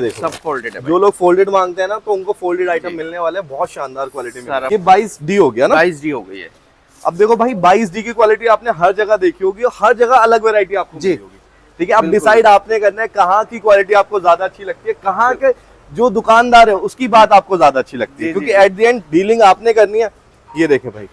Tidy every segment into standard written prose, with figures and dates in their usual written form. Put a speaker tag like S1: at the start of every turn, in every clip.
S1: देखो
S2: सब फोल्डेड है।
S1: जो लोग फोल्डेड मांगते हैं ना, तो उनको फोल्डेड आइटम मिलने वाले हैं, बहुत शानदार क्वालिटी में। ये 22D हो गया ना,
S2: 22D हो गई है।
S1: अब देखो भाई 22D की क्वालिटी आपने हर जगह देखी होगी और हर जगह अलग वैरायटी आपको मिली होगी। ठीक है, अब डिसाइड आपने करना है कहाँ की क्वालिटी आपको ज्यादा अच्छी लगती है, कहाँ के जो दुकानदार है उसकी बात आपको ज्यादा अच्छी लगती है, क्योंकि एट द एंड डीलिंग आपने करनी है। ये देखें भाई,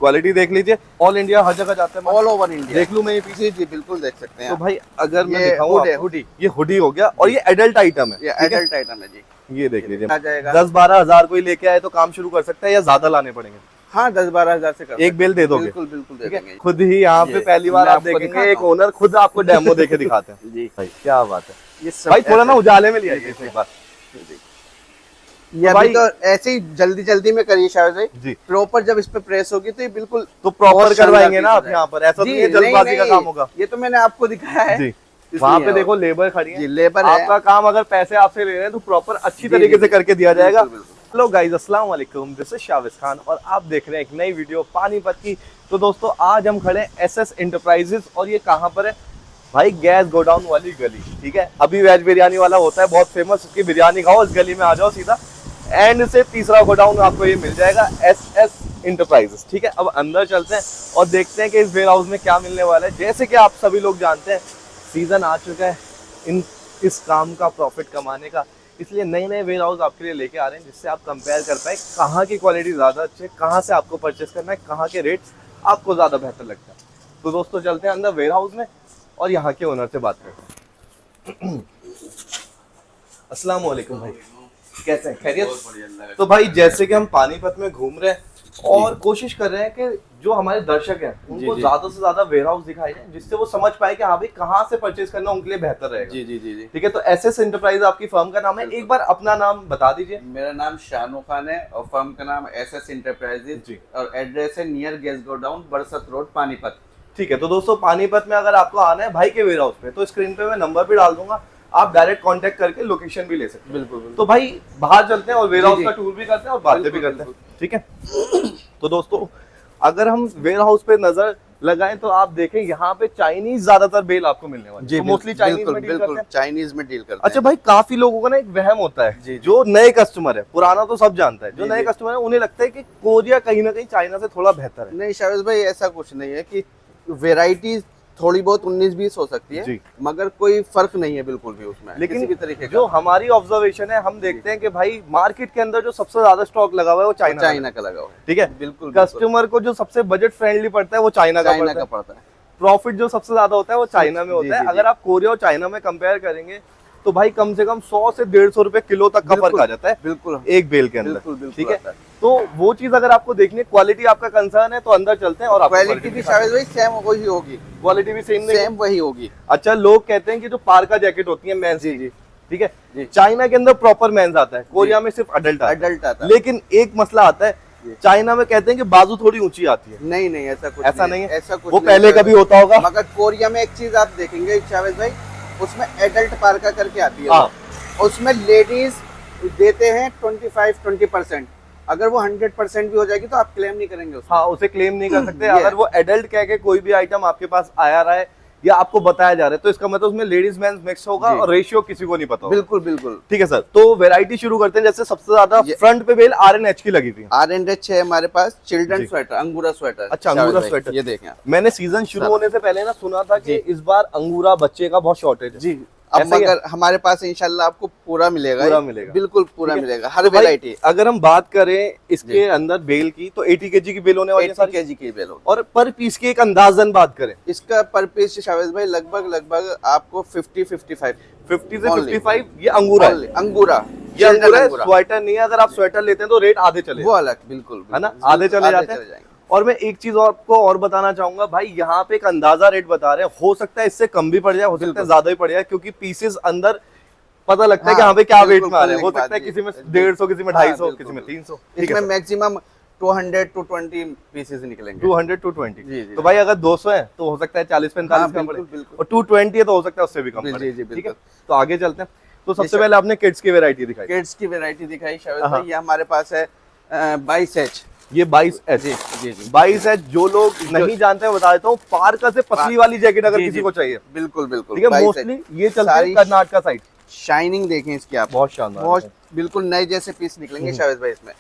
S1: क्वालिटी देख लीजिए, ऑल इंडिया हर जगह जाते हैं,
S2: ऑल ओवर इंडिया।
S1: देख लूं मैं ये पीछे?
S2: जी बिल्कुल देख सकते हैं।
S1: तो भाई अगर मैं
S2: ये
S1: दिखाऊं,
S2: हुडी,
S1: ये हुडी हो गया और ये एडल्ट आइटम है।
S2: ये एडल्ट आइटम है जी।
S1: ये देख लीजिए,
S2: आ जाएगा
S1: 10-12 हजार कोई लेके आए तो काम शुरू कर सकता है या ज्यादा लाने पड़ेंगे?
S2: हाँ 10-12 हजार से कर
S1: एक बेल दे दोगे?
S2: बिल्कुल बिल्कुल दे देंगे।
S1: खुद ही यहाँ पे पहली बार आप देखेंगे एक ओनर खुद आपको डेमो देके दिखाते हैं।
S2: जी
S1: भाई क्या बात है।
S2: ये सब
S1: भाई थोड़ा ना उजाले में लिया एक बार।
S2: ये अभी तो ऐसे ही जल्दी जल्दी में करिए शायद भाई
S1: जी,
S2: प्रॉपर जब इस पे प्रेस होगी तो ये बिल्कुल
S1: तो प्रॉपर करवाएंगे ना आप यहाँ पर, ऐसा तो नहीं जल्दबाजी का काम होगा।
S2: ये तो मैंने आपको दिखाया है
S1: जी, वहाँ पे देखो लेबर खड़ी है,
S2: लेबर
S1: आपका काम अगर पैसे आपसे ले रहे हैं तो प्रॉपर अच्छी तरीके से करके दिया जाएगा। हेलो गाइस, अस्सलाम वालेकुम, दिस इज शाविज खान और आप देख रहे हैं एक नई वीडियो पानीपत की। तो दोस्तों आज हम खड़े हैं SS इंटरप्राइजेस और ये कहाँ पर है भाई? गैस गोडाउन वाली गली। ठीक है, अभी वेज बिरयानी वाला होता है बहुत फेमस, उसकी बिरयानी खाओ, इस गली में आ जाओ सीधा, एंड से तीसरा गोडाउन आपको ये मिल जाएगा SS इंटरप्राइजेस। ठीक है, अब अंदर चलते हैं और देखते हैं कि इस वेयर हाउस में क्या मिलने वाला है। जैसे कि आप सभी लोग जानते हैं सीजन आ चुका है इस काम का, प्रॉफिट कमाने का, इसलिए नए नए वेयर हाउस आपके लिए लेके आ रहे हैं जिससे आप कंपेयर कर पाए कहाँ की क्वालिटी ज़्यादा अच्छी है, कहाँ से आपको परचेस करना है, कहाँ के रेट्स आपको ज़्यादा बेहतर लगता है। तो दोस्तों चलते हैं अंदर वेयर हाउस में और यहाँ के ओनर से बात करते हैं। अस्सलाम वालेकुम भाई, कैसे हैं? खैरियत? तो भाई जैसे कि हम पानीपत में घूम रहे हैं और कोशिश कर रहे हैं कि जो हमारे दर्शक हैं उनको ज्यादा से ज्यादा वेयर हाउस दिखाए जाए जिससे वो समझ पाए कि हाँ भाई कहाँ से परचेज करना उनके लिए बेहतर रहेगा।
S2: जी जी जी जी
S1: ठीक है, तो SS इंटरप्राइज आपकी फर्म का नाम है, एक बार अपना नाम बता दीजिए।
S2: मेरा नाम शानू खान है और फर्म का नाम SS इंटरप्राइजेज
S1: जी,
S2: और एड्रेस है नियर गैस गोडाउन बरसत रोड पानीपत।
S1: ठीक है, तो दोस्तों पानीपत में अगर आपको आना है भाई के वेयर हाउस पे तो स्क्रीन पे मैं नंबर भी डाल दूंगा, आप डायरेक्ट कांटेक्ट करके लोकेशन भी ले सकते हैं।
S2: बिल्कुल।
S1: तो भाई बाहर चलते हैं और वेयर हाउस का टूर भी करते हैं और बातें भी करते हैं। ठीक है, तो दोस्तों अगर हम वेयर हाउस पे नजर लगाएं तो आप देखें यहाँ पे चाइनीज ज्यादातर बेल आपको मिलने वाली है, मोस्टली चाइनीज में डील करते हैं।
S2: चाइनीज में डील करते हैं।
S1: अच्छा भाई, काफी लोगों का ना एक वहम होता है, जो नए कस्टमर है, पुराना तो सब जानता है, जो नए कस्टमर है उन्हें लगता है कि कोरिया कहीं ना कहीं चाइना से थोड़ा बेहतर है।
S2: नहीं शाविज भाई, ऐसा कुछ नहीं है कि वेराइटी थोड़ी बहुत 19-20 हो सकती है मगर कोई फर्क नहीं है बिल्कुल भी उसमें,
S1: लेकिन
S2: किसी भी तरीके
S1: जो हमारी ऑब्जर्वेशन है हम देखते हैं कि भाई मार्केट के अंदर जो सबसे ज्यादा स्टॉक लगा हुआ है वो चाइना का लगा हुआ है। ठीक है,
S2: बिल्कुल।
S1: कस्टमर को जो सबसे बजट फ्रेंडली पड़ता है वो चाइना का पड़ता है, प्रॉफिट जो सबसे ज्यादा होता है वो चाइना में होता है। अगर आप कोरिया और चाइना में कंपेयर करेंगे तो भाई कम से कम 100 से 150 रुपए किलो तक का फर्क आ जाता है
S2: बिल्कुल
S1: एक बेल के अंदर। ठीक है, तो वो चीज अगर आपको देखनी है, क्वालिटी आपका कंसर्न है तो अंदर चलते हैं और
S2: क्वालिटी भी शायद वही सेम वही होगी,
S1: क्वालिटी भी सेम
S2: वही होगी।
S1: अच्छा, लोग कहते हैं कि जो पार्का जैकेट होती है मेंस की, ठीक है, चाइना के अंदर प्रॉपर मेंस आता है, कोरिया में सिर्फ अडल्ट आता है। लेकिन एक मसला आता है, चाइना में कहते हैं कि बाजू थोड़ी ऊंची आती है।
S2: नहीं नहीं, ऐसा कुछ
S1: नहीं है,
S2: ऐसा कुछ
S1: वो पहले कभी होता होगा।
S2: मगर कोरिया में एक चीज आप देखेंगे शाविज भाई, उसमें एडल्ट पार्का करके आती है, उसमें लेडीज देते हैं 25-20%। अगर वो 100% भी हो जाएगी तो आप क्लेम नहीं करेंगे उसमें।
S1: हाँ, उसे क्लेम नहीं कर सकते। अगर वो एडल्ट कह के कोई भी आइटम आपके पास आया रहा है या आपको बताया जा रहा है तो इसका मतलब उसमें लेडीज मेंस मिक्स होगा और रेशियो किसी को नहीं पता होगा।
S2: बिल्कुल बिल्कुल।
S1: ठीक है सर, तो वैरायटी शुरू करते हैं। जैसे सबसे ज्यादा फ्रंट पे बेल RNH की लगी थी।
S2: RNH है हमारे पास, चिल्ड्रन स्वेटर, अंगूरा स्वेटर।
S1: अच्छा, अंगूरा स्वेटर,
S2: ये देखें
S1: मैंने सीजन शुरू होने से पहले ना सुना था कि इस बार अंगूरा बच्चे का बहुत शॉर्टेज है।
S2: जी, अब मगर हमारे पास इंशाल्लाह आपको पूरा मिलेगा, बिल्कुल पूरा मिलेगा, हर वैरायटी।
S1: अगर हम बात करें इसके अंदर बेल की तो 80 kg की बेल होने वाली है,
S2: 80 kg की बेल होगी।
S1: और पर पीस की एक अंदाजन बात करें,
S2: इसका पर पीस शाविज भाई लगभग आपको 50 से 55
S1: ये अंगूरा है।
S2: अंगूरा
S1: ये अंगूरा है, स्वेटर नहीं है। अगर आप स्वेटर लेते हैं तो रेट आधे चले,
S2: वो अलग, बिल्कुल
S1: है ना, आधे चले जाते हैं। और मैं एक चीज आपको और बताना चाहूंगा भाई, यहाँ पे एक अंदाजा रेट बता रहे हैं, हो सकता है इससे कम भी पड़ जाए, हो सकता है ज्यादा ही पड़ जाए, क्योंकि पीसेस अंदर पता लगता है कि हाँ भाई क्या वेट में आ रहे हैं। हो सकता है किसी में 150, किसी में 250, किसी में 300।
S2: इसमें मैक्सिमम 200 to 20 पीसेस निकलेंगे।
S1: 200 to 20। तो भाई अगर 200 है तो हो सकता है 40-45 कम पड़े, और 220 है तो हो सकता है उससे भी कम पड़े। ठीक है, तो आगे चलते हैं। तो सबसे पहले आपने किड्स की वैरायटी दिखाई।
S2: किड्स की वैरायटी दिखाई शायद भाई, ये हमारे पास है 22H।
S1: ये 22H।
S2: जी
S1: 22H जो लोग नहीं जानते हैं बता देता हूँ, पार्का से पतली वाली जैकेट अगर किसी को चाहिए,
S2: बिल्कुल बिल्कुल।
S1: ठीक है, मोस्टली ये चलती है कर्नाटका साइड,
S2: शाइनिंग देखें इसकी आप,
S1: बहुत शानदार
S2: बहुत
S1: है।
S2: बिल्कुल नए जैसे पीस निकलेंगे शावेज भाई इसमें।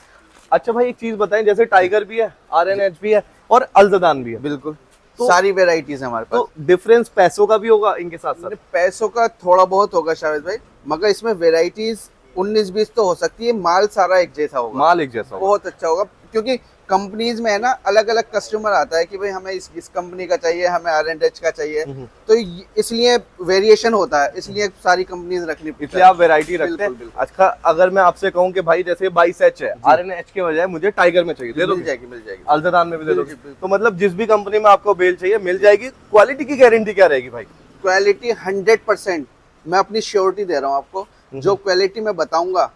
S1: अच्छा भाई एक चीज बताएं, जैसे टाइगर भी है, RNH भी है और अल्जदान भी है,
S2: बिल्कुल
S1: तो-
S2: सारी वेराइटीज है हमारे पास।
S1: तो डिफरेंस पैसों का भी होगा इनके साथ साथ?
S2: पैसों का थोड़ा बहुत होगा शावेज भाई, मगर इसमें वेराइटीज 19-20 तो हो सकती है, माल सारा एक जैसा होगा,
S1: माल एक जैसा होगा।
S2: बहुत अच्छा होगा। क्योंकि कंपनीज में है ना, अलग अलग कस्टमर आता है कि भाई हमें इस कंपनी का चाहिए, हमें R&H का चाहिए, तो इसलिए वेरिएशन होता है, इसलिए सारी कंपनीज रखनी पड़ती है,
S1: इसलिए आप वैरायटी रखते
S2: बिल्कुल,
S1: हैं।
S2: बिल्कुल।
S1: अच्छा अगर मैं आपसे कहूं कि भाई जैसे 22H है, RNH के बजाय मुझे टाइगर में चाहिए, दे दो?
S2: मिल जाएगी, मिल जाएगी।
S1: अल्जदान में भी दे दोगे?
S2: बिल्कुल।
S1: तो मतलब जिस भी कंपनी में आपको बेल चाहिए मिल जाएगी। क्वालिटी की गारंटी क्या रहेगी भाई?
S2: क्वालिटी 100%, मैं अपनी श्योरिटी दे रहा हूँ आपको, जो क्वालिटी मैं बताऊंगा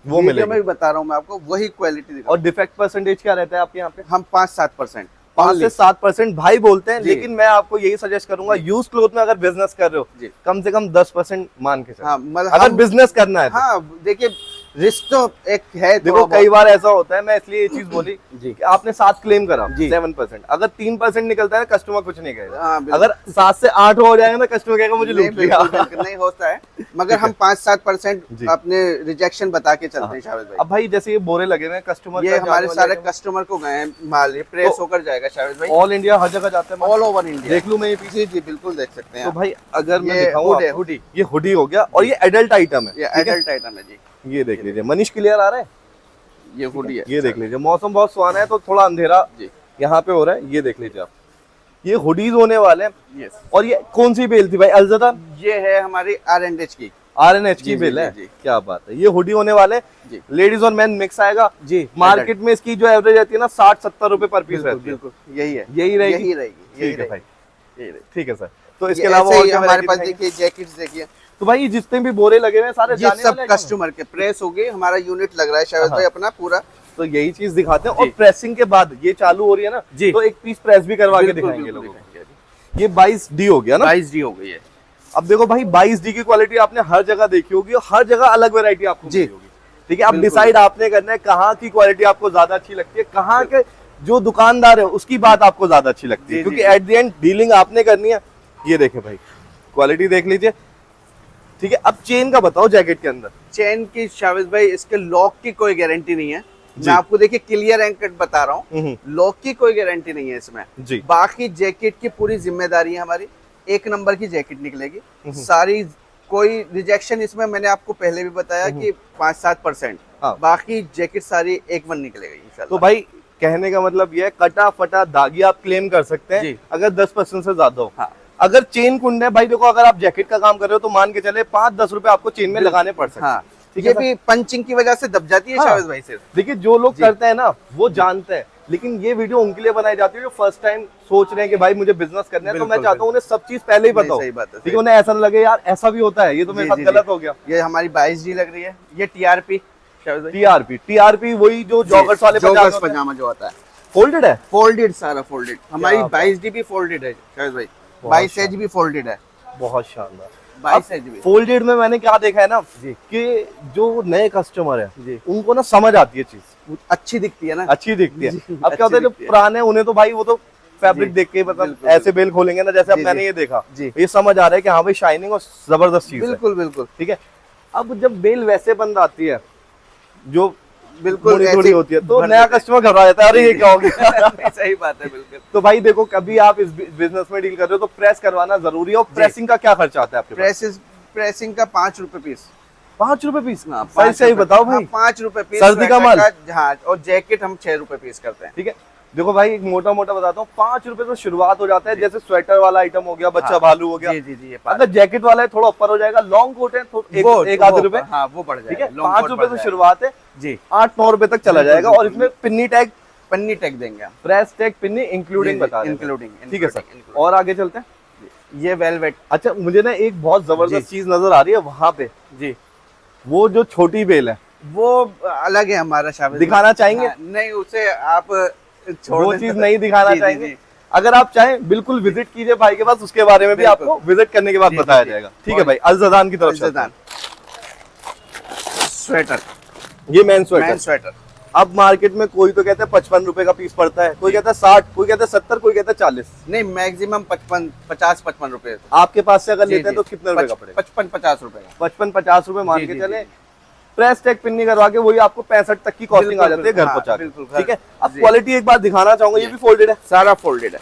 S1: वो
S2: वीडियो
S1: मिलेगी।
S2: में भी बता रहा हूँ मैं आपको, वही क्वालिटी दिखा।
S1: और डिफेक्ट परसेंटेज क्या रहता है आपके यहाँ पे?
S2: हम 5-7%,
S1: 5 से 7% भाई बोलते हैं,
S2: जी।
S1: लेकिन मैं आपको यही सजेस्ट करूंगा, यूज क्लोथ में अगर बिजनेस कर रहे हो
S2: जी।
S1: कम से कम 10% मान के चलो।
S2: हाँ मतलब
S1: अगर
S2: हम,
S1: बिजनेस करना है तो।
S2: हाँ देखिए रिस्क तो एक है,
S1: देखो
S2: थोड़ा
S1: कई बार ऐसा होता है, मैं इसलिए ये चीज बोली
S2: जी।
S1: कि आपने 7 क्लेम करा,
S2: जी।
S1: 7%, अगर 3% निकलता है कस्टमर कुछ नहीं कहेगा।
S2: हाँ, बिल्कुल।
S1: अगर 7 से 8 हो जाएगा ना कस्टमर कहेगा मुझे
S2: नहीं,
S1: लूट लिया।
S2: बिल्कुल, बिल्कुल नहीं होता है, मगर हम 5-7%
S1: जी।
S2: अपने रिजेक्शन बता के चलते हैं शावेज भाई।
S1: अब भाई जैसे ये बोरे लगे हुए हैं कस्टमर,
S2: ये हमारे सारे कस्टमर को गए हैं माल, ये प्रेस होकर जाएगा शावेज भाई,
S1: ऑल इंडिया हर जगह जाते हैं।
S2: All over India.
S1: देख लूं मैं ये पीछे?
S2: जी जी बिल्कुल देख सकते हैं
S1: तो
S2: आप।
S1: भाई अगर मैं
S2: ये
S1: दिखाऊं
S2: हुड है,
S1: आपको,
S2: हुडी,
S1: ये हुडी हो गया और ये एडल्ट आइटम है,
S2: ये
S1: ठीक है?
S2: एडल्ट आइटम है जी,
S1: ये देख लीजिए, मनीष क्लियर आ रहा है?
S2: ये हुडी है।
S1: ये देख लीजिए, मौसम बहुत सुहाना है तो थोड़ा अंधेरा
S2: जी
S1: यहाँ पे हो रहा है, ये देख लीजिए आप, ये हुडीज होने वाले हैं।
S2: यस,
S1: और ये कौन सी बेल थी भाई? अल्जदान,
S2: ये है हमारी R&H की।
S1: RNH की
S2: जी,
S1: बेल
S2: जी,
S1: है।
S2: जी।
S1: क्या बात है, ये हुडी होने वाले
S2: जी।
S1: लेडीज और मैन मिक्स आएगा
S2: जी,
S1: मार्केट में। इसकी जो एवरेज रहती है ना 60-70 रुपए पर पीस
S2: बिल्कुल
S1: रहती है।
S2: बिल्कुल यही है,
S1: यही रहेगी?
S2: यही रहेगी, यही
S1: ठीक है भाई,
S2: रहेगी, यही रहेगी।
S1: ठीक है सर। तो इसके
S2: ये
S1: अलावा
S2: ऐसे
S1: और
S2: ही
S1: क्या
S2: हमारे
S1: variety
S2: पास
S1: दिखाएंगे?
S2: देखिए जैकेट्स देखिए,
S1: तो भाई जितने भी बोरे लगे हुए हैं सारे
S2: ये
S1: जाने
S2: सब
S1: वाले आइटम हैं?
S2: कस्टमर के प्रेस हो गए, हमारा यूनिट लग रहा है शायद
S1: हाँ।
S2: भाई अपना पूरा।
S1: तो यही चीज दिखाते हैं। और
S2: जी।
S1: प्रेसिंग के बाद ये चालू हो रही है ना,
S2: जी।
S1: तो एक पीस प्रेस भी करवा के
S2: बिल्कुल,
S1: दिखाएंगे
S2: बिल्कुल
S1: लोगों को।
S2: दिखाएंगे।
S1: ये 22D हो गया ना?
S2: 22D हो गई है।
S1: अब देखो भाई 22D की क्वालिटी आपने हर जगह देखी होगी और हर जगह अलग वैरायटी आपको
S2: जी।
S1: मिली होगी, ठीक है? अब
S2: बिल्कुल।
S1: डिसाइड आपने करना है कहाँ की क्वालिटी आपको ज्यादा अच्छी लगती है, कहाँ के जो दुकानदार है उसकी बात आपको ज्यादा अच्छी लगती है,
S2: जी,
S1: क्योंकि
S2: जी।
S1: एट द एंड डीलिंग आपने करनी है। ये देखे भाई, क्वालिटी देख लीजिए, ठीक है? अब चेन का बताओ जैकेट के अंदर।
S2: चेन की शाविज भाई, इसके लॉक की कोई गारंटी नहीं है,
S1: जी।
S2: मैं आपको देखिए क्लियर एंड कट बता रहा हूँ,
S1: हम्म,
S2: लॉक की कोई गारंटी नहीं है इसमें।
S1: जी।
S2: बाकी जैकेट की पूरी जिम्मेदारी है हमारी, 1 नंबर की जैकेट निकलेगी सारी, कोई रिजेक्शन इसमें मैंने आपको पहले भी बताया कि 5-7%,
S1: हाँ।
S2: बाकी जैकेट सारी 1-1 निकलेगी इंशाल्लाह।
S1: तो भाई कहने का मतलब ये है, कटा फटा दागी आप क्लेम कर सकते हैं
S2: जी।
S1: अगर 10% से ज्यादा हो।
S2: हाँ।
S1: अगर चेन कुंड है भाई, देखो अगर आप जैकेट का काम कर रहे हो तो मान के चले 5-10 रुपए आपको चेन में लगाने पड़ सकते हैं।
S2: हाँ,
S1: ठीक
S2: ये
S1: है
S2: भी पंचिंग की वजह से दब जाती है
S1: हाँ।
S2: शाविज भाई से।
S1: देखिए जो लोग
S2: जी।
S1: करते हैं ना वो जानते हैं, लेकिन ये वीडियो उनके लिए बनाई जाती है जो फर्स्ट टाइम सोच रहे हैं कि भाई मुझे बिजनेस करना है। तो मैं
S2: बिल्कुल,
S1: चाहता हूँ उन्हें सब चीज पहले ही
S2: नहीं,
S1: बताओ,
S2: सही बात है,
S1: ठीक है? उन्हें ऐसा ना लगे यार ऐसा भी होता है, ये तो मेरे
S2: जी,
S1: साथ
S2: जी,
S1: गलत
S2: जी।
S1: हो गया।
S2: ये हमारी 22D लग रही है, ये TRP शाविज भाई,
S1: टीआरपी वही जो जॉगर्स वाले
S2: जॉगर्स पजामा जो आता है,
S1: फोल्डेड है।
S2: फोल्डेड, सारा फोल्डेड। हमारी
S1: बात।
S2: 22D भी फोल्डेड है शाविज भाई,
S1: बहुत
S2: 22H भी फोल्डेड है,
S1: बहुत शानदार।
S2: 22H भी।
S1: फोल्डेड में मैंने क्या देखा है ना
S2: जी।
S1: कि जो नए कस्टमर है
S2: जी।
S1: उनको ना समझ आती है चीज,
S2: अच्छी दिखती है ना।
S1: अच्छी दिखती है।
S2: जी,
S1: अब क्या होता है जो
S2: दिखती है।
S1: पुराने उन्हें तो भाई वो तो फैब्रिक
S2: जी,
S1: देख के मतलब
S2: बिल्कुल,
S1: ऐसे बेल खोलेंगे ना जैसे अब
S2: जी,
S1: मैंने
S2: जी।
S1: ये देखा,
S2: जी।
S1: ये समझ आ रहा है कि हाँ भाई शाइनिंग और जबरदस्त चीज है,
S2: बिल्कुल बिल्कुल
S1: ठीक है? अब जब बेल वैसे बंद आती है जो
S2: बिल्कुल
S1: थोड़ी
S2: ऐसे
S1: होती है तो
S2: भर
S1: नया
S2: देते हैं।
S1: कस्टमर घबरा जाता है, अरे ये क्या हो गया।
S2: सही बात है, बिल्कुल।
S1: तो भाई देखो कभी आप इस बिजनेस में डील कर रहे हो तो प्रेस करवाना जरूरी है। और प्रेसिंग का क्या खर्चा आता है आपके पास?
S2: प्रेसिंग का 5 रुपए पीस।
S1: 5 रुपए पीस?
S2: हाँ,
S1: सही
S2: 5
S1: सही
S2: रुपए।
S1: बताओ
S2: हाँ,
S1: भाई।
S2: 5 रुपए पीस
S1: सर्दी का माल?
S2: हाँ, और जैकेट हम 6 रुपए पीस करते हैं।
S1: ठीक है, देखो भाई एक मोटा मोटा बताता हूँ, 5 रुपए से शुरुआत हो जाता है। जैसे स्वेटर वाला आइटम हो गया, बच्चा
S2: हाँ।
S1: भालू हो गया।
S2: जी जी जी, ये
S1: अगर जैकेट वाला है थोड़ा ऊपर हो जाएगा, लॉन्ग कोट है तो एक आध रुपए,
S2: हाँ वो बढ़
S1: ठीक
S2: जाएगा,
S1: है?
S2: long
S1: 5
S2: coat
S1: रुपए
S2: बढ़
S1: से
S2: जाएगा।
S1: शुरुआत है,
S2: जी,
S1: 8-9 रुपए तक चला
S2: बिल्कुल,
S1: जाएगा। और
S2: बिल्कुल।
S1: इसमें पिन्नी टैग,
S2: पन्नी टैग देंगे हम,
S1: प्रेस टैग, पिन्नी इंक्लूडिंग बता रहे हैं।
S2: इंक्लूडिंग।
S1: ठीक है सर, और आगे चलते हैं।
S2: ये वेलवेट।
S1: अच्छा मुझे ना एक बहुत जबरदस्त चीज नजर आ रही है वहां पे,
S2: जी,
S1: वो जो छोटी बेल है
S2: वो अलग है हमारा शामिल।
S1: दिखाना चाहेंगे?
S2: हाँ, नहीं उसे आप छोड़
S1: वो
S2: दें।
S1: चीज नहीं दिखाना
S2: जी, जी,
S1: चाहेंगे?
S2: जी।
S1: अगर आप चाहें बिल्कुल विजिट कीजिए भाई के पास, उसके बारे में भी
S2: बिल्कुल।
S1: आपको विजिट करने के बाद
S2: जी,
S1: बताया
S2: जी,
S1: जाएगा।
S2: जी।
S1: ठीक है भाई, अल्जदान की तरफ चलते
S2: अल्जदान
S1: हैं।
S2: स्वेटर,
S1: ये मैन
S2: मैन
S1: स्वेटर,
S2: स्वेटर।
S1: अब मार्केट में कोई तो कहता है 55 रुपए का पीस पड़ता है, कोई कहता है 60, कोई कहता है 70, कोई कहता है 40।
S2: नहीं, मैक्सिमम 55 रुपए।
S1: आपके पास से अगर लेते हैं तो कितने रुपए का पड़ेगा?
S2: 55 रुपए का।
S1: 55-50 रुपए मान के चले। प्रेस टैग पिन नहीं करवा के वही आपको 65 तक की कॉस्टिंग आ जाती है घर पहुंचा के। ठीक है, अब क्वालिटी एक बार दिखाना चाहूंगा, ये भी फोल्डेड है,
S2: सारा फोल्डेड है,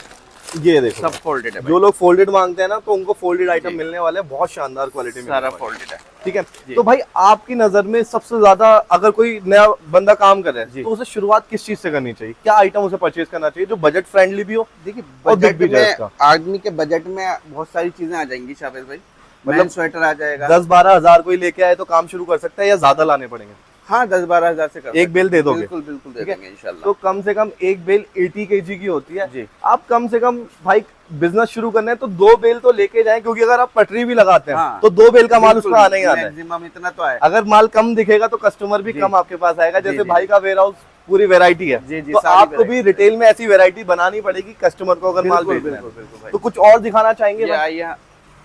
S1: ये देखो
S2: सब फोल्डेड है।
S1: जो लोग फोल्डेड मांगते हैं ना तो उनको फोल्डेड आइटम मिलने वाले हैं, बहुत शानदार क्वालिटी में,
S2: सारा फोल्डेड है।
S1: ठीक है, तो भाई आपकी नजर में सबसे ज्यादा अगर कोई नया बंदा काम कर रहा है तो उसे शुरुआत किस चीज से करनी चाहिए? क्या आइटम उसे परचेज करना चाहिए जो बजट फ्रेंडली भी हो?
S2: देखिए,
S1: और बिग भी जाए
S2: में
S1: इसका।
S2: आदमी के बजट में बहुत सारी चीजें आ जाएंगी शाबिर भाई। मतलब स्वेटर आ जाएगा,
S1: 10-12 हजार कोई लेके आए तो काम शुरू कर सकता है या ज्यादा लाने पड़ेंगे?
S2: हाँ 10-12 हजार से कर
S1: एक बेल दे दोगे?
S2: बिल्कुल बिल्कुल दे देंगे इंशाल्लाह।
S1: तो कम से कम एक बेल 80 kg की होती है
S2: जी।
S1: आप कम से कम भाई बिजनेस शुरू करना है तो 2 बेल तो लेके जाएं, क्योंकि अगर आप पटरी भी लगाते हैं
S2: हाँ।
S1: तो 2 बेल का माल उसमें आना ही आना है।
S2: मैक्सिमम इतना तो है।
S1: अगर माल कम दिखेगा तो कस्टमर भी कम आपके पास आएगा। जैसे भाई का वेयर हाउस पूरी वैरायटी है, तो आपको भी रिटेल में ऐसी वैरायटी बनानी पड़ेगी कस्टमर को अगर माल भेजना है। तो कुछ और दिखाना चाहेंगे?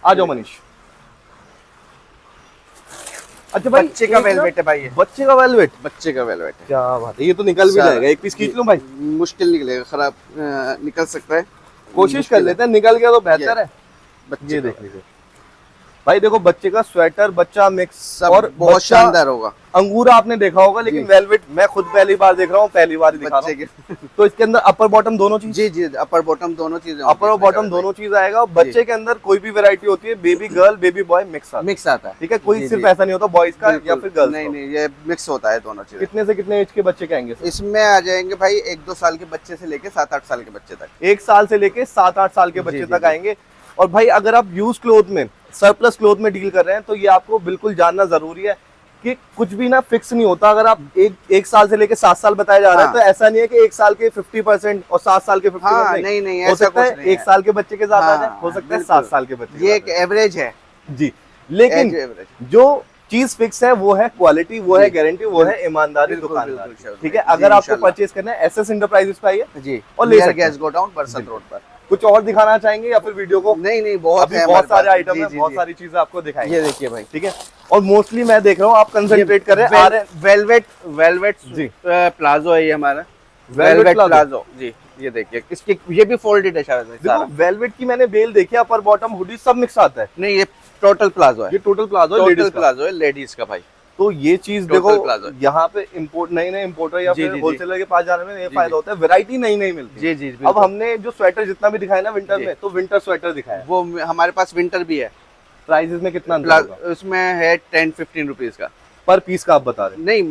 S1: आ जाओ मनीष। अच्छा भाई,
S2: बच्चे का वेलवेट है भाई, ये
S1: बच्चे का वेलवेट,
S2: बच्चे का वेलवेट है।
S1: क्या बात है, ये तो निकल भी जाएगा। एक पीस खींच लूं भाई?
S2: मुश्किल निकलेगा, खराब निकल सकता है,
S1: कोशिश कर लेते हैं, निकल गया तो बेहतर है। ये देख लीजिए भाई, देखो बच्चे का स्वेटर, बच्चा मिक्स और
S2: बहुत शानदार होगा।
S1: अंगूरा आपने देखा होगा, लेकिन वेलवेट मैं खुद पहली बार देख रहा हूँ, पहली बार दिखा रहा हूँ। तो इसके अंदर अपर बॉटम दोनों चीज?
S2: जी जी, अपर बॉटम दोनों चीजें,
S1: अपर और बॉटम दोनों चीज आएगा। और बच्चे के अंदर कोई भी वैरायटी होती है, baby girl baby boy mix आता है। ठीक है, कोई सिर्फ ऐसा नहीं होता बॉयज का या फिर गर्ल्स।
S2: नहीं नहीं, ये मिक्स होता है दोनों चीजें।
S1: कितने से कितने एज के बच्चे के आएंगे
S2: इसमें? आ जाएंगे भाई 1-2 साल के बच्चे से लेके 7-8 साल के बच्चे तक।
S1: 1 साल से लेके 7-8 साल के बच्चे तक आएंगे। और भाई अगर आप यूज क्लोथ में, सरप्लस क्लोथ में डील कर रहे हैं तो ये आपको बिल्कुल जानना जरूरी है कि कुछ भी ना फिक्स नहीं होता। अगर आप एक साल से लेके 7 साल बताया जा रहा है तो ऐसा नहीं है कि 1 साल के 50% और 7 साल के 50%।
S2: नहीं,
S1: हो सकता है 1 साल के बच्चे के साथ आ जाए, हो सकता है 7 साल के बच्चे।
S2: ये एक एवरेज है
S1: जी, लेकिन जो चीज फिक्स है वो है क्वालिटी, वो है गारंटी, वो है ईमानदारी दुकानदार। ठीक है, अगर आपको परचेज करना है एसएस एंटरप्राइजेस पे आइए
S2: जी,
S1: और ले सकते हैं।
S2: गैस गोडाउन बरसत रोड पर।
S1: कुछ और दिखाना चाहेंगे या फिर वीडियो को?
S2: नहीं, बहुत
S1: सारे आइटम है, बहुत सारी चीजें आपको दिखाएंगे।
S2: ये देखिए भाई,
S1: ठीक है, और मोस्टली मैं देख रहा हूँ आप कंसंट्रेट कर रहे हैं
S2: वेलवेट जी, प्लाजो है ये हमारा, वेलवेट प्लाजो जी। ये देखिए, इसकी ये भी फोल्डेड है शायद।
S1: देखो वेलवेट की मैंने बेल देखी, अपर बॉटम हुडी सब मिक्स आता है।
S2: नहीं, ये टोटल प्लाजो है,
S1: ये टोटल प्लाजो
S2: है लेडीज का भाई।
S1: तो ये चीज देखो, यहाँ पे इम्पोर्ट नए इंपोर्टर या फिर होलसेलर के पास जाने में ये फायदा होता है, वैरायटी नई मिलती है।
S2: जी,
S1: अब हमने जो स्वेटर जितना भी दिखाया ना विंटर में, तो विंटर स्वेटर दिखाया,
S2: वो हमारे पास विंटर भी है।
S1: प्राइसेस में कितना अंतर होगा?
S2: उसमें है 10-15 रुपीज का
S1: पर पीस का आप बता रहे हैं?
S2: नहीं,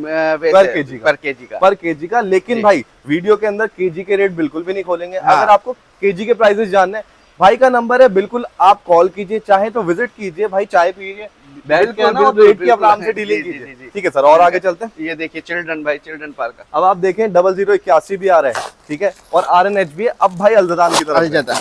S1: पर केजी का। लेकिन भाई वीडियो के अंदर केजी के रेट बिल्कुल भी नहीं खोलेंगे। अगर आपको केजी के प्राइसेस जानने, भाई का नंबर है, बिल्कुल आप कॉल कीजिए, चाहे तो विजिट कीजिए, भाई चाय पीजिए, बैठ के ना रेट की आराम से डीलिंग कीजिए। ठीक है सर, और आगे चलते हैं।
S2: ये देखिए चिल्ड्रन भाई, चिल्ड्रन पार्क का।
S1: अब आप देखें 0081 भी आ रहा है, ठीक है, और RNH भी है। अब भाई अलजदान की तरफ
S2: अलजदा,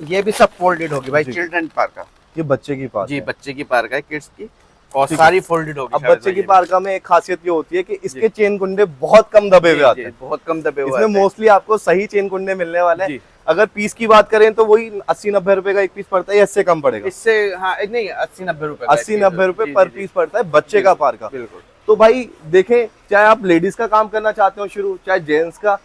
S2: ये भी सब फोल्डेड होगी भाई, चिल्ड्रन पार्क का।
S1: ये बच्चे की पार्क
S2: जी, बच्चे की पार्क है, किड्स की, और सारी फोल्डेड होगी।
S1: अब बच्चे की पार्क में एक खासियत ये होती है कि इसके चेन कुंडे बहुत कम दबे हुए आते हैं,
S2: बहुत कम दबे हुए।
S1: इसमें मोस्टली आपको सही चेन कुंडे मिलने वाले हैं। अगर पीस की बात करें तो वही 80-90 रुपए का एक पीस पड़ता है, इससे कम पड़ेगा।
S2: इससे हाँ, नहीं 80-90 रुपए,
S1: 80-90 रुपए पर पीस पड़ता है बच्चे का पार्क का।
S2: बिल्कुल।
S1: तो भाई देखें, चाहे आप लेडीज का काम करना चाहते हो शुरू, चाहे जेंट्स का,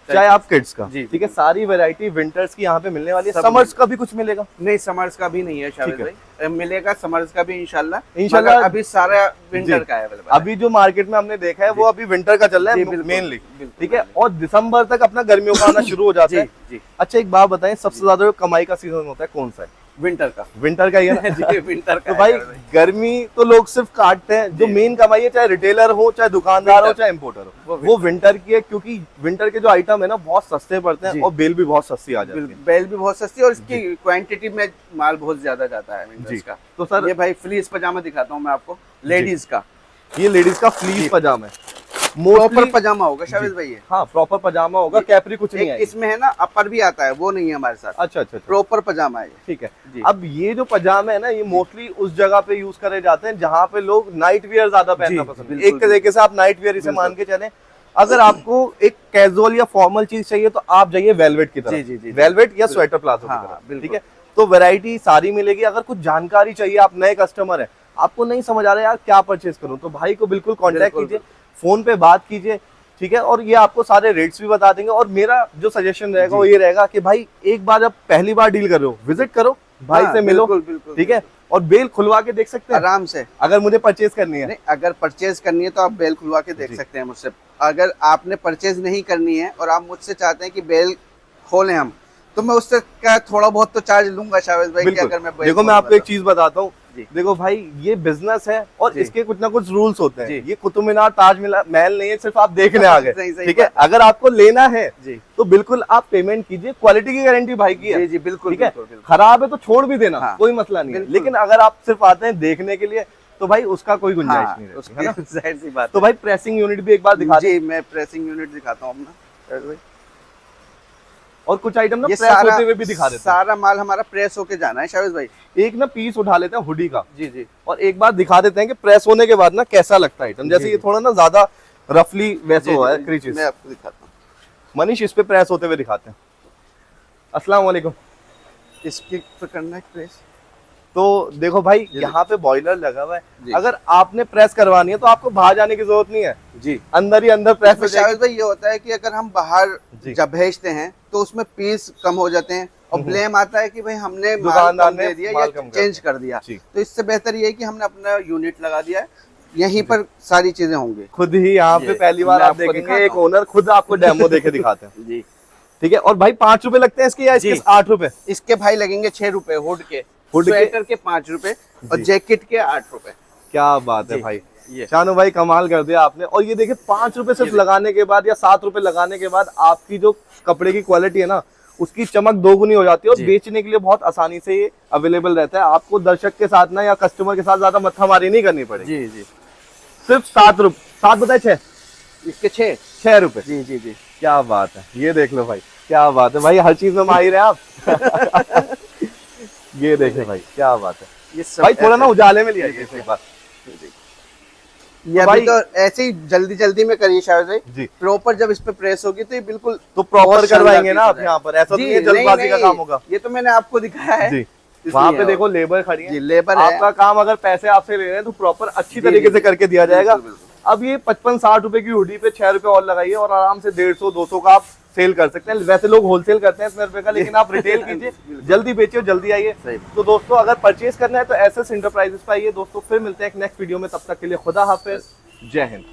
S1: चाहे आप किड्स का, ठीक है, सारी वैरायटी विंटर्स की यहाँ पे मिलने वाली है। समर्स का भी कुछ मिलेगा?
S2: नहीं, समर्स का भी नहीं है शायद भाई, मिलेगा समर्स का भी इंशाल्लाह। अभी सारा विंटर का है अवेलेबल।
S1: अभी जो मार्केट में हमने देखा है वो अभी विंटर का चल रहा है मेनली, ठीक है, और दिसंबर तक अपना गर्मियों का आना शुरू हो जाता है। अच्छा एक बात बताएं, सबसे ज्यादा कमाई का सीजन होता है कौन सा है?
S2: विंटर का।
S1: विंटर का ही है ना?
S2: जी, विंटर का।
S1: तो भाई गर्मी तो लोग सिर्फ काटते हैं, जो मेन कमाई है, चाहे रिटेलर हो, चाहे दुकानदार हो, चाहे इम्पोर्टर हो, वो विंटर की है। क्योंकि विंटर के जो आइटम है ना बहुत सस्ते पड़ते हैं और बेल भी बहुत सस्ती आ जाती है।
S2: बेल भी बहुत सस्ती और इसकी क्वांटिटी में माल बहुत ज्यादा जाता है विंटर्स का।
S1: तो सर
S2: ये भाई फ्लीस पजामा दिखाता हूँ मैं आपको, लेडीज का।
S1: ये लेडीज का फ्लीस पजामा है,
S2: प्रॉपर पजामा होगा शाबिज भाई।
S1: हाँ प्रॉपर पजामा होगा, कैपरी कुछ नहीं है।
S2: इसमें है ना अपर भी आता है, वो नहीं है हमारे साथ।
S1: अच्छा,
S2: प्रॉपर पजामा है।
S1: ठीक है। अब ये जो पजामा है ना, ये मोस्टली उस जगह पे यूज करे जाते हैं जहाँ पे लोग नाइट वियर ज्यादा पहनना पसंद है। एक तरीके से आप नाइट वियर इसे मान के चले। अगर आपको एक कैजुअल या फॉर्मल चीज चाहिए तो आप जाइए वेलवेट की तरफ, वेलवेट या स्वेटर प्लाजो की तरफ, ठीक है। तो वैरायटी सारी मिलेगी। अगर कुछ जानकारी चाहिए, आप नए कस्टमर है, आपको नहीं समझ आ रहा है यार क्या परचेज करूं, तो भाई को बिल्कुल कांटेक्ट
S2: बिल्कुल,
S1: कीजिए, फोन पे बात कीजिए, ठीक है। और ये आपको सारे रेट्स भी बता देंगे। और मेरा जो सजेशन रहेगा वो ये रहेगा कि भाई एक बार जब पहली बार डील कर रहे हो, विजिट करो, भाई
S2: हाँ,
S1: से मिलो,
S2: बिल्कुल, बिल्कुल,
S1: ठीक है। और बेल खुलवा के देख सकते हैं
S2: आराम से।
S1: अगर मुझे परचेज करनी है।
S2: नहीं, अगर परचेज करनी है तो आप बेल खुलवा के देख सकते हैं मुझसे। अगर आपने परचेज नहीं करनी है और आप मुझसे चाहते हैं कि बेल खोलें हम, तो मैं उससे क्या थोड़ा बहुत तो चार्ज लूंगा शावेज भाई कि अगर मैं बेल
S1: देखो मैं आपको एक चीज बताता हूँ,
S2: जी।
S1: देखो भाई ये बिजनेस है और
S2: जी।
S1: इसके कुछ ना कुछ रूल्स होते हैं।
S2: जी।
S1: ये कुतुब मीनार ताज महल नहीं है सिर्फ आप देखने आ गए,
S2: सही
S1: ठीक है। अगर आपको लेना है
S2: जी
S1: तो बिल्कुल आप पेमेंट कीजिए, क्वालिटी की गारंटी भाई की है,
S2: जी जी बिल्कुल
S1: ठीक है।
S2: बिल्कुल, बिल्कुल।
S1: खराब है तो छोड़ भी देना,
S2: हाँ,
S1: कोई मसला नहीं है।
S2: बिल्कुल।
S1: लेकिन अगर आप सिर्फ आते हैं देखने के लिए तो भाई उसका कोई गुंजाइश
S2: हाँ,
S1: नहीं रहती,
S2: उसकी
S1: है ना।
S2: जाहिर सी बात
S1: तो भाई प्रेसिंग यूनिट भी एक बार दिखा दे।
S2: जी, मैं प्रेसिंग यूनिट दिखाता हूँ अपना शावेज भाई।
S1: और कुछ आइटम ना
S2: ये
S1: प्रेस होते हुए भी दिखा देते हैं।
S2: सारा माल हमारा प्रेस होके जाना है शावेज भाई।
S1: एक ना पीस उठा लेते हैं हुडी का
S2: जी जी
S1: और एक बार दिखा देते हैं कि प्रेस होने के बाद ना कैसा लगता है आइटम। जैसे
S2: जी,
S1: ये
S2: जी।
S1: थोड़ा ना ज्यादा रफली वैसे
S2: जी,
S1: हुआ है
S2: जी,
S1: क्रीचेस।
S2: मैं आपको दिखाता हूँ।
S1: मनीष इस पे प्रेस होते हुए दिखाते हैं। अस्सलाम वालेकुम।
S2: इसके पे करना है प्रेस।
S1: तो देखो भाई
S2: जी।
S1: यहाँ पे बॉयलर लगा हुआ
S2: जी।
S1: है, अगर आपने प्रेस करवानी है तो आपको बाहर जाने की जरूरत नहीं है,
S2: जी
S1: अंदर ही अंदर प्रेस हो
S2: शावेज
S1: जाएगी।
S2: भाई ये होता है कि अगर हम बाहर
S1: जी।
S2: जब भेजते हैं तो उसमें पीस कम हो जाते हैं और ब्लेम आता है कि भाई हमने माल
S1: दुकानदार
S2: कम
S1: ने
S2: दे दिया
S1: माल
S2: या
S1: कम कर
S2: चेंज
S1: दिया।
S2: कर दिया।
S1: जी।
S2: तो इससे बेहतर ये है कि हमने अपना यूनिट लगा दिया है, यहीं पर सारी चीजें होंगी।
S1: खुद ही यहाँ पे
S2: जी,
S1: पहली बार
S2: मैं
S1: आप
S2: आपको
S1: देखेंगे
S2: दिखाता
S1: एक
S2: हूँ।
S1: ओनर खुद आपको डेमो देके दिखाते हैं,
S2: जी
S1: ठीक है। और भाई 5 रुपए लगते हैं इसके या इसके
S2: जी।
S1: 8 रुपए?
S2: इसके भाई लगेंगे 6 रुपए हुड के,
S1: हुड के?
S2: स्वेटर के 5 रुपए और
S1: जी।
S2: जैकेट के 8 रुपए।
S1: क्या बात है
S2: जी।
S1: भाई,
S2: ये
S1: शानू भाई कमाल कर दिया आपने। और ये देखिए 5 रुपए सिर्फ लगाने के बाद या 7 रुपए लगाने के बाद आपकी जो कपड़े की क्वालिटी है ना उसकी चमक दोगुनी हो जाती है और
S2: जी।
S1: बेचने के लिए बहुत आसानी से ये अवेलेबल रहता है। आपको दर्शक के साथ ना या कस्टमर के साथ ज्यादा मत्थामारी नहीं करनी पड़ेगी।
S2: जी जी
S1: सिर्फ 7 रुपए, 7 बताए 6
S2: इसके
S1: 6 रुपए।
S2: जी जी जी
S1: क्या बात है, ये देख लो भाई, क्या बात है भाई, हर चीज में माहिर है आप। ये देखे भाई, क्या बात है
S2: ये सब
S1: भाई। थोड़ा ना
S2: ऐसे-
S1: उजाले में लिया इस बार।
S2: ये
S1: भाई-
S2: अभी तो ऐसे ही जल्दी जल्दी में करिए शायद भाई।
S1: जी।
S2: प्रॉपर जब इस पे प्रेस होगी तो ये बिल्कुल
S1: तो प्रॉपर
S2: बहुत शानदार
S1: करवाएंगे ना
S2: चीज़
S1: आप
S2: है।
S1: यहाँ पर, ऐसा तो
S2: जी,
S1: नहीं है जल्दबाजी का
S2: नहीं,
S1: काम होगा।
S2: ये तो मैंने आपको दिखाया है
S1: जी,
S2: इसलिए
S1: वहाँ पे
S2: है।
S1: देखो लेबर खड़ी है,
S2: जी लेबर है।
S1: आपका काम अगर पैसे आपसे ले रहे हैं तो प्रॉपर अच्छी
S2: जी,
S1: तरीके
S2: जी,
S1: से करके दिया जाएगा।
S2: बिल्कुल, बिल्कुल।
S1: अब ये 55-60 रुपए की हुडी पे 6 रुपए और लगाइए और आराम से 150-200 का आप सेल कर सकते हैं। वैसे लोग होलसेल करते हैं 100 रुपए का, लेकिन आप रिटेल कीजिए, जल्दी बेचिए, जल्दी आइए।
S2: सही।
S1: तो दोस्तों अगर परचेज करना है तो एसएस इंटरप्राइजेस पे आइए। दोस्तों फिर मिलते हैं एक नेक्स्ट वीडियो में, तब तक के लिए खुदा हाफिज, जय हिंद।